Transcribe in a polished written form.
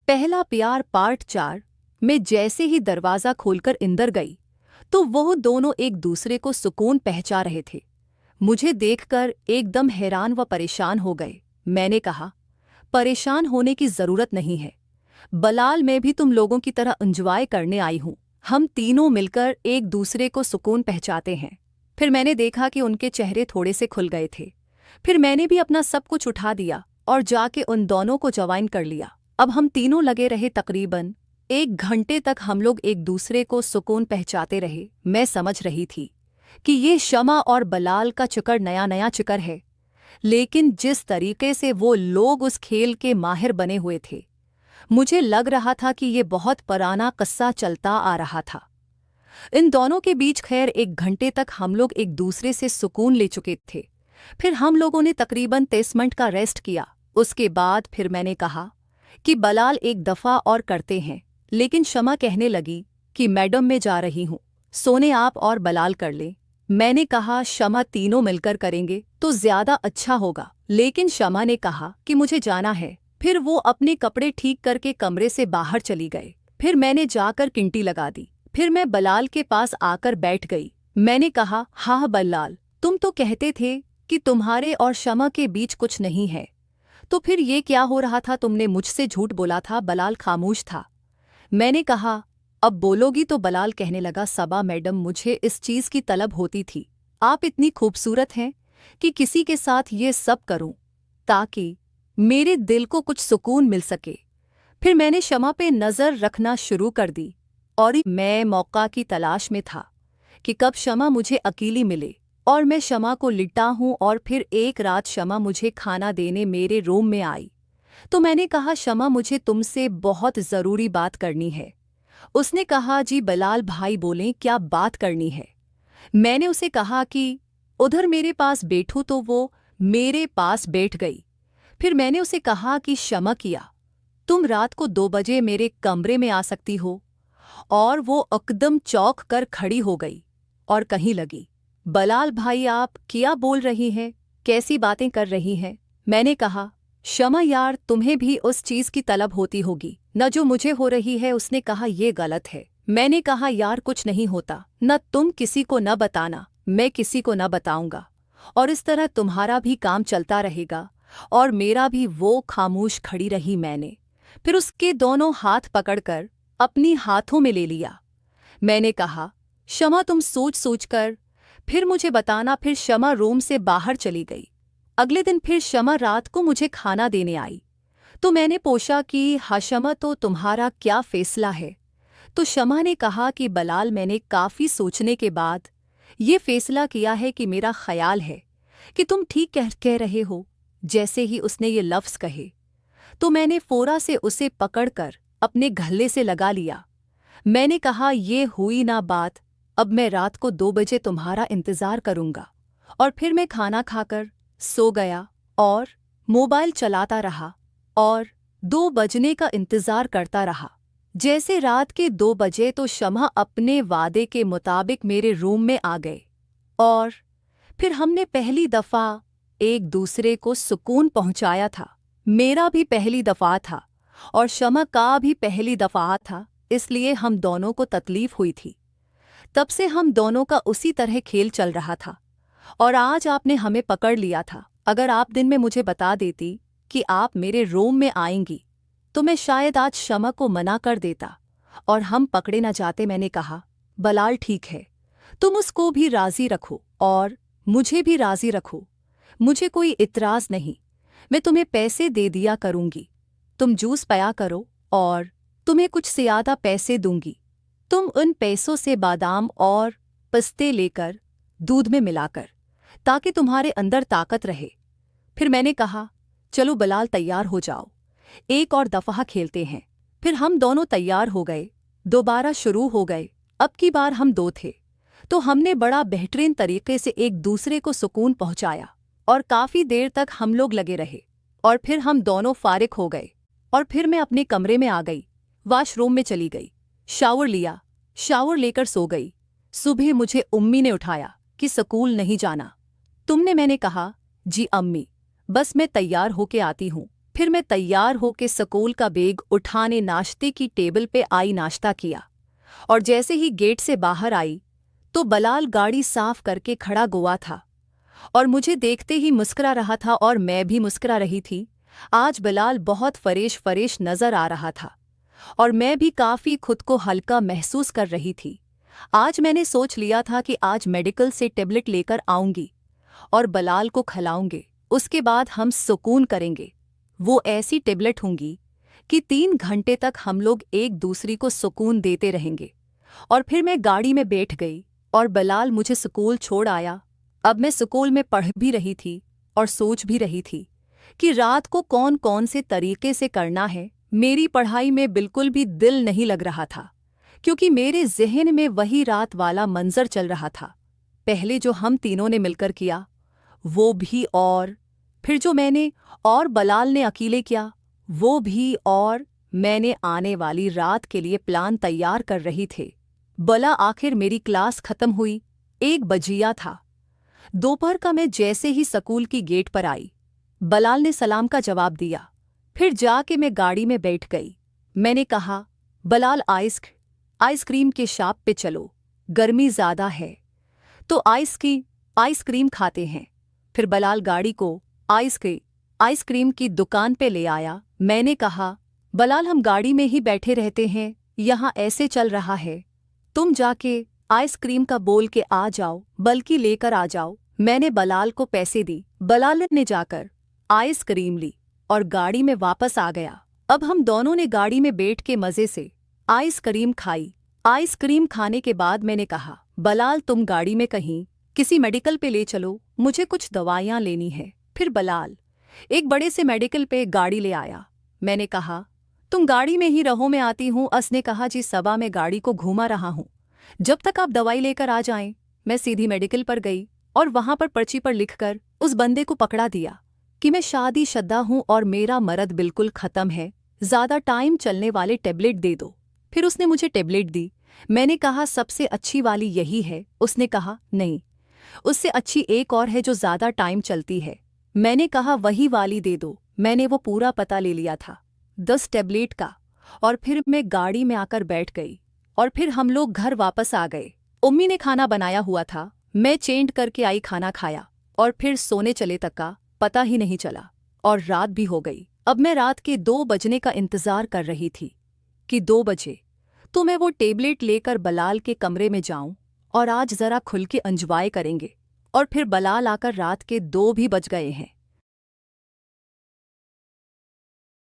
पहला प्यार पार्ट 4 में जैसे ही दरवाज़ा खोलकर अंदर गई तो वो दोनों एक दूसरे को सुकून पहुंचा रहे थे। मुझे देखकर एकदम हैरान व परेशान हो गए। मैंने कहा, परेशान होने की ज़रूरत नहीं है बलाल, मैं भी तुम लोगों की तरह एंजॉय करने आई हूँ। हम तीनों मिलकर एक दूसरे को सुकून पहुंचाते हैं। फिर मैंने देखा कि उनके चेहरे थोड़े से खुल गए थे। फिर मैंने भी अपना सब कुछ उठा दिया और जाके उन दोनों को ज्वाइन कर लिया। अब हम तीनों लगे रहे, तकरीबन 1 घंटे तक हम लोग एक दूसरे को सुकून पहुंचाते रहे। मैं समझ रही थी कि ये शमा और बलाल का चक्कर नया नया चक्कर है, लेकिन जिस तरीके से वो लोग उस खेल के माहिर बने हुए थे, मुझे लग रहा था कि ये बहुत पुराना किस्सा चलता आ रहा था। इन दोनों के बीच खैर 1 घंटे तक हम लोग एक दूसरे से सुकून ले चुके थे। फिर हम लोगों ने तकरीबन 30 मिनट का रेस्ट किया। उसके बाद फिर मैंने कहा कि बलाल एक दफ़ा और करते हैं, लेकिन शमा कहने लगी कि मैडम मैं जा रही हूँ, सोने आप और बलाल कर लें। मैंने कहा शमा तीनों मिलकर करेंगे तो ज़्यादा अच्छा होगा, लेकिन शमा ने कहा कि मुझे जाना है। फिर वो अपने कपड़े ठीक करके कमरे से बाहर चली गए। फिर मैंने जाकर किंटी लगा दी। फिर मैं बलाल के पास आकर बैठ गई। मैंने कहा, हाँ बलाल, तुम तो कहते थे कि तुम्हारे और शमा के बीच कुछ नहीं है, तो फिर ये क्या हो रहा था? तुमने मुझसे झूठ बोला था। बलाल खामोश था। मैंने कहा, अब बोलोगी? तो बलाल कहने लगा, सबा मैडम, मुझे इस चीज़ की तलब होती थी। आप इतनी खूबसूरत हैं कि किसी के साथ ये सब करूं ताकि मेरे दिल को कुछ सुकून मिल सके। फिर मैंने शमा पे नज़र रखना शुरू कर दी और मैं मौका की तलाश में था कि कब शमा मुझे अकेली मिले और मैं शमा को लिटा हूँ। और फिर एक रात शमा मुझे खाना देने मेरे रूम में आई तो मैंने कहा, शमा मुझे तुमसे बहुत ज़रूरी बात करनी है। उसने कहा, जी बलाल भाई बोलें, क्या बात करनी है? मैंने उसे कहा कि उधर मेरे पास बैठूं, तो वो मेरे पास बैठ गई। फिर मैंने उसे कहा कि शमा किया, तुम रात को 2 बजे मेरे कमरे में आ सकती हो? और वो एकदम चौंक कर खड़ी हो गई और कहीं लगी, बलाल भाई आप क्या बोल रही हैं, कैसी बातें कर रही हैं? मैंने कहा, शमा यार, तुम्हें भी उस चीज़ की तलब होती होगी न जो मुझे हो रही है। उसने कहा, ये गलत है। मैंने कहा, यार कुछ नहीं होता, न तुम किसी को न बताना, मैं किसी को न बताऊंगा, और इस तरह तुम्हारा भी काम चलता रहेगा और मेरा भी। वो खामोश खड़ी रही। मैंने फिर उसके दोनों हाथ पकड़कर अपनी हाथों में ले लिया। मैंने कहा, शमा तुम सोच सोच कर फिर मुझे बताना। फिर शमा रूम से बाहर चली गई। अगले दिन फिर शमा रात को मुझे खाना देने आई तो मैंने पूछा कि हाँ शमा, तो तुम्हारा क्या फैसला है? तो शमा ने कहा कि बलाल, मैंने काफ़ी सोचने के बाद ये फैसला किया है कि मेरा ख्याल है कि तुम ठीक कह रहे हो। जैसे ही उसने ये लफ्ज़ कहे तो मैंने फ़ौरा से उसे पकड़कर अपने गले से लगा लिया। मैंने कहा, ये हुई ना बात, अब मैं रात को 2 बजे तुम्हारा इंतज़ार करूँगा। और फिर मैं खाना खाकर सो गया और मोबाइल चलाता रहा और 2 बजने का इंतज़ार करता रहा। जैसे रात के 2 बजे तो शमा अपने वादे के मुताबिक मेरे रूम में आ गए और फिर हमने पहली दफ़ा एक दूसरे को सुकून पहुंचाया था। मेरा भी पहली दफ़ा था और शमा का भी पहली दफ़ा था, इसलिए हम दोनों को तकलीफ़ हुई थी। तब से हम दोनों का उसी तरह खेल चल रहा था और आज आपने हमें पकड़ लिया था। अगर आप दिन में मुझे बता देती कि आप मेरे रूम में आएंगी तो मैं शायद आज शमा को मना कर देता और हम पकड़े न जाते। मैंने कहा, बलाल ठीक है, तुम उसको भी राज़ी रखो और मुझे भी राज़ी रखो, मुझे कोई इतराज़ नहीं। मैं तुम्हें पैसे दे दिया करूँगी, तुम जूस पिया करो और तुम्हें कुछ ज़्यादा पैसे दूंगी। तुम उन पैसों से बादाम और पिस्ते लेकर दूध में मिलाकर, ताकि तुम्हारे अंदर ताकत रहे। फिर मैंने कहा, चलो बलाल तैयार हो जाओ, एक और दफ़ा खेलते हैं। फिर हम दोनों तैयार हो गए, दोबारा शुरू हो गए। अब की बार हम 2 थे तो हमने बड़ा बेहतरीन तरीके से एक दूसरे को सुकून पहुंचाया और काफ़ी देर तक हम लोग लगे रहे। और फिर हम दोनों फारिग हो गए और फिर मैं अपने कमरे में आ गई, वॉशरूम में चली गई, शावर लिया, शावर लेकर सो गई। सुबह मुझे उम्मी ने उठाया कि स्कूल नहीं जाना। तुमने? मैंने कहा, जी अम्मी, बस मैं तैयार होके आती हूँ। फिर मैं तैयार होके स्कूल का बैग उठाने नाश्ते की टेबल पे आई, नाश्ता किया और जैसे ही गेट से बाहर आई तो बलाल गाड़ी साफ करके खड़ा हुआ था और मुझे देखते ही मुस्कुरा रहा था और मैं भी मुस्कुरा रही थी। आज बलाल बहुत फरेश नजर आ रहा था और मैं भी काफी खुद को हल्का महसूस कर रही थी। आज मैंने सोच लिया था कि आज मेडिकल से टेबलेट लेकर आऊंगी और बलाल को खिलाऊंगी। उसके बाद हम सुकून करेंगे। वो ऐसी टेबलेट होंगी कि 3 घंटे तक हम लोग एक दूसरे को सुकून देते रहेंगे। और फिर मैं गाड़ी में बैठ गई और बलाल मुझे स्कूल छोड़ आया। अब मैं स्कूल में पढ़ भी रही थी और सोच भी रही थी कि रात को कौन कौन से तरीके से करना है। मेरी पढ़ाई में बिल्कुल भी दिल नहीं लग रहा था क्योंकि मेरे ज़हन में वही रात वाला मंजर चल रहा था। पहले जो हम तीनों ने मिलकर किया वो भी, और फिर जो मैंने और बलाल ने अकेले किया वो भी, और मैंने आने वाली रात के लिए प्लान तैयार कर रही थे। भला आखिर मेरी क्लास खत्म हुई, 1 बजिया था। दोपहर का मैं जैसे ही स्कूल की गेट पर आई, बलाल ने सलाम का जवाब दिया। फिर जाके मैं गाड़ी में बैठ गई। मैंने कहा, बलाल आइसक्रीम के शॉप पे चलो, गर्मी ज़्यादा है तो आइसक्रीम खाते हैं। फिर बलाल गाड़ी को आइसक्रीम की दुकान पे ले आया। मैंने कहा, बलाल हम गाड़ी में ही बैठे रहते हैं, यहाँ ऐसे चल रहा है, तुम जाके आइसक्रीम का बोल के आ जाओ, बल्कि लेकर आ जाओ। मैंने बलाल को पैसे दी। बलाल ने जाकर आइसक्रीम ली और गाड़ी में वापस आ गया। अब हम दोनों ने गाड़ी में बैठ के मज़े से आइसक्रीम खाई। आइसक्रीम खाने के बाद मैंने कहा, बलाल तुम गाड़ी में कहीं किसी मेडिकल पे ले चलो, मुझे कुछ दवाइयाँ लेनी है। फिर बलाल एक बड़े से मेडिकल पे गाड़ी ले आया। मैंने कहा, तुम गाड़ी में ही रहो, मैं आती हूँ। उसने कहा, जी सबा मैं गाड़ी को घुमा रहा हूँ, जब तक आप दवाई लेकर आ जाएं। मैं सीधी मेडिकल पर गई और वहां पर पर्ची पर लिखकर उस बंदे को पकड़ा दिया कि मैं शादीशुदा हूँ और मेरा मर्द बिल्कुल ख़त्म है, ज़्यादा टाइम चलने वाले टेबलेट दे दो। फिर उसने मुझे टेबलेट दी। मैंने कहा, सबसे अच्छी वाली यही है। उसने कहा, नहीं, उससे अच्छी एक और है जो ज़्यादा टाइम चलती है। मैंने कहा, वही वाली दे दो। मैंने वो पूरा पता ले लिया था 10 टेबलेट का। और फिर मैं गाड़ी में आकर बैठ गई और फिर हम लोग घर वापस आ गए। उम्मी ने खाना बनाया हुआ था, मैं चेंज करके आई, खाना खाया और फिर सोने चले तक का पता ही नहीं चला और रात भी हो गई। अब मैं रात के 2 बजने का इंतज़ार कर रही थी कि 2 बजे तो मैं वो टेबलेट लेकर बलाल के कमरे में जाऊं और आज ज़रा खुल के एंजॉय करेंगे। और फिर बलाल आकर रात के 2 भी बज गए हैं।